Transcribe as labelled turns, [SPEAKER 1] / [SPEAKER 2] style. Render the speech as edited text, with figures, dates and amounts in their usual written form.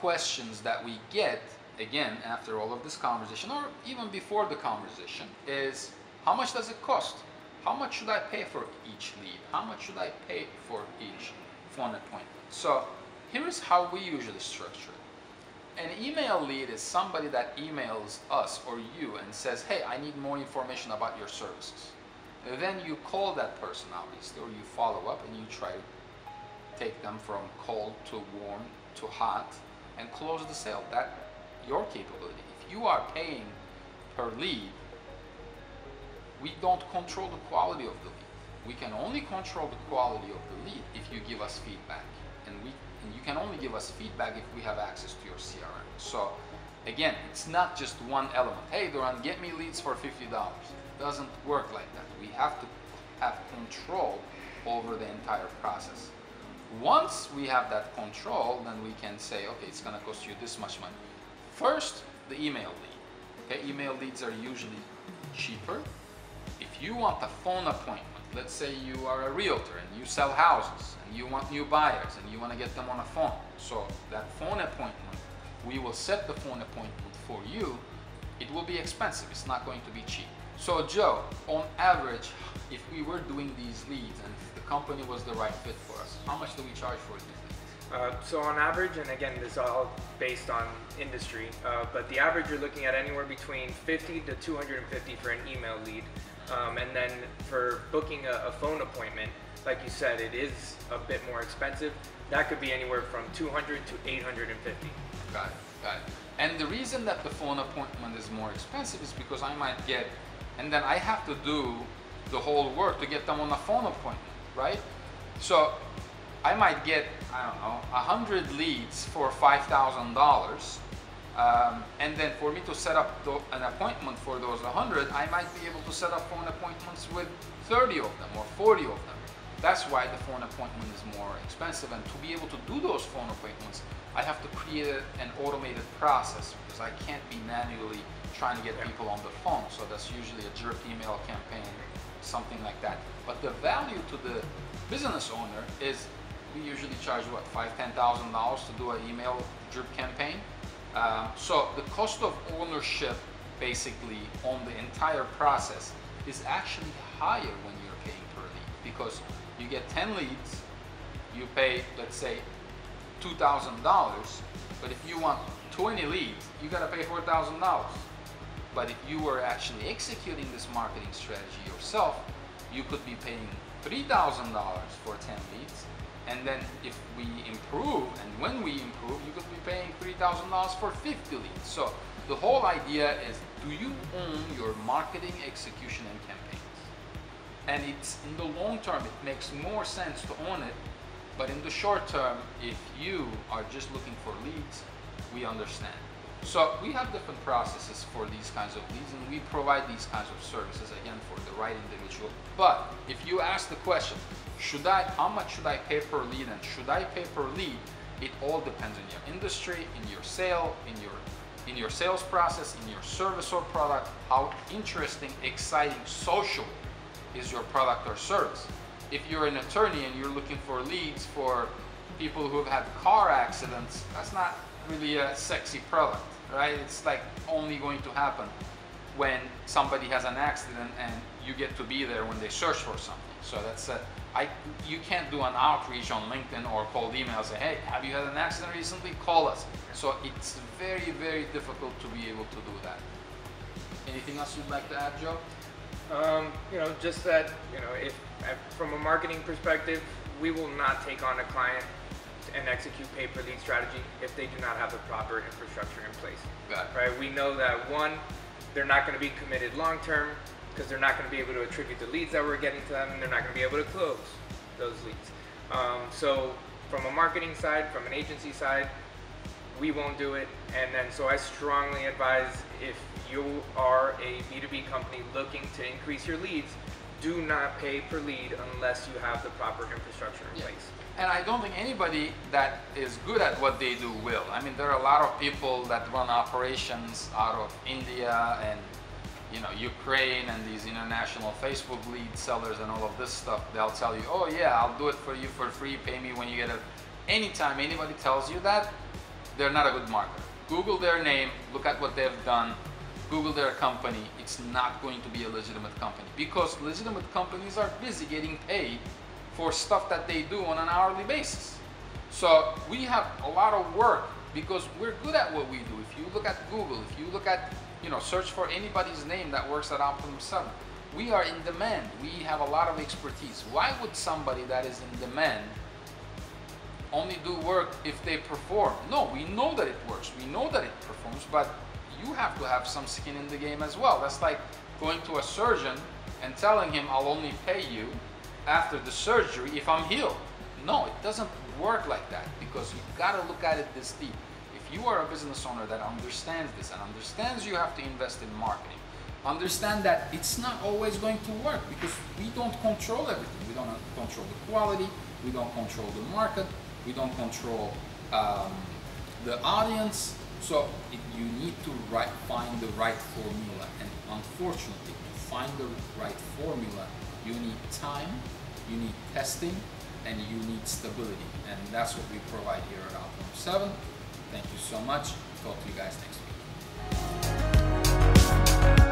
[SPEAKER 1] questions that we get, again, after all of this conversation, or even before the conversation, is how much does it cost? How much should I pay for each lead? How much should I pay for each phone appointment? So here is how we usually structure it. An email lead is somebody that emails us or you and says, hey, I need more information about your services. And then you call that person, obviously, or you follow up and you try to take them from cold to warm to hot and close the sale. That's your capability. If you are paying per lead, we don't control the quality of the lead. We can only control the quality of the lead if you give us feedback. And you can only give us feedback if we have access to your CRM. So again, it's not just one element. Hey, Duran, get me leads for $50. It doesn't work like that. We have to have control over the entire process. Once we have that control, then we can say, okay, it's gonna cost you this much money. First, the email lead. Okay, email leads are usually cheaper. If you want a phone appointment, let's say you are a realtor and you sell houses and you want new buyers and you want to get them on a phone. So that phone appointment, we will set the phone appointment for you. It will be expensive. It's not going to be cheap. So Joe, on average, if we were doing these leads and if the company was the right fit for us, how much do we charge for these leads?
[SPEAKER 2] So on average, and again, this is all based on industry, but the average you're looking at anywhere between 50 to 250 for an email lead. And then for booking a phone appointment, like you said, it is a bit more expensive. That could be anywhere from 200 to 850.
[SPEAKER 1] Got it, got it. And the reason that the phone appointment is more expensive is because I might get, and then I have to do the whole work to get them on a phone appointment, right? So I might get, I don't know, 100 leads for $5,000. And then for me to set up an appointment for those 100, I might be able to set up phone appointments with 30 of them or 40 of them. That's why the phone appointment is more expensive. And to be able to do those phone appointments, I have to create an automated process because I can't be manually trying to get people on the phone. So that's usually a drip email campaign, something like that. But the value to the business owner is we usually charge what, $5,000, $10,000 to do an email drip campaign. So the cost of ownership basically on the entire process is actually higher when you're paying per lead because you get 10 leads, you pay, let's say, $2,000, but if you want 20 leads, you gotta pay $4,000. But if you were actually executing this marketing strategy yourself, you could be paying $3,000 for 10 leads. And then if we improve, and when we improve, you could be paying $3,000 for 50 leads. So the whole idea is, do you own your marketing execution and campaigns? And it's in the long term, it makes more sense to own it. But in the short term, if you are just looking for leads, we understand. So we have different processes for these kinds of leads, and we provide these kinds of services, again, for the right individual. But if you ask the question, how much should I pay per lead and should I pay per lead? It all depends on your industry, in your sale, in your sales process, in your service or product, how interesting, exciting, social is your product or service. If you're an attorney and you're looking for leads for people who've had car accidents, that's not really a sexy product, right? It's like only going to happen when somebody has an accident and you get to be there when they search for something. So that's you can't do an outreach on LinkedIn or cold email, say, hey, have you had an accident recently? Call us. So it's very, very difficult to be able to do that. Anything else you'd like to add, Joe?
[SPEAKER 2] Just that, if from a marketing perspective, we will not take on a client and execute pay-per-lead strategy if they do not have the proper infrastructure in place.
[SPEAKER 1] Got it.
[SPEAKER 2] Right? We know that one, they're not going to be committed long-term because they're not going to be able to attribute the leads that we're getting to them, and they're not going to be able to close those leads. So from a marketing side, from an agency side, we won't do it. And then so I strongly advise, if you are a B2B company looking to increase your leads, do not pay per lead unless you have the proper infrastructure in place.
[SPEAKER 1] And I don't think anybody that is good at what they do will. I mean, there are a lot of people that run operations out of India and Ukraine and these international Facebook lead sellers and all of this stuff. They'll tell you, oh yeah, I'll do it for you for free, pay me when you get it. Anytime anybody tells you that, they're not a good marketer. Google their name, look at what they've done, Google their company, it's not going to be a legitimate company, because legitimate companies are busy getting paid for stuff that they do on an hourly basis. So we have a lot of work because we're good at what we do. If you look at Google, if you look at, search for anybody's name that works at Optimum 7, we are in demand. We have a lot of expertise. Why would somebody that is in demand only do work if they perform? No, we know that it works. We know that it performs, but you have to have some skin in the game as well. That's like going to a surgeon and telling him, I'll only pay you after the surgery if I'm healed. No, it doesn't work like that, because you gotta look at it this deep. If you are a business owner that understands this and understands you have to invest in marketing, understand that it's not always going to work, because we don't control everything. We don't control the quality, we don't control the market, we don't control the audience. So you need to find the right formula, and unfortunately, to find the right formula, you need time, you need testing, and you need stability, and that's what we provide here at Optimum 7. Thank you so much. Talk to you guys next week.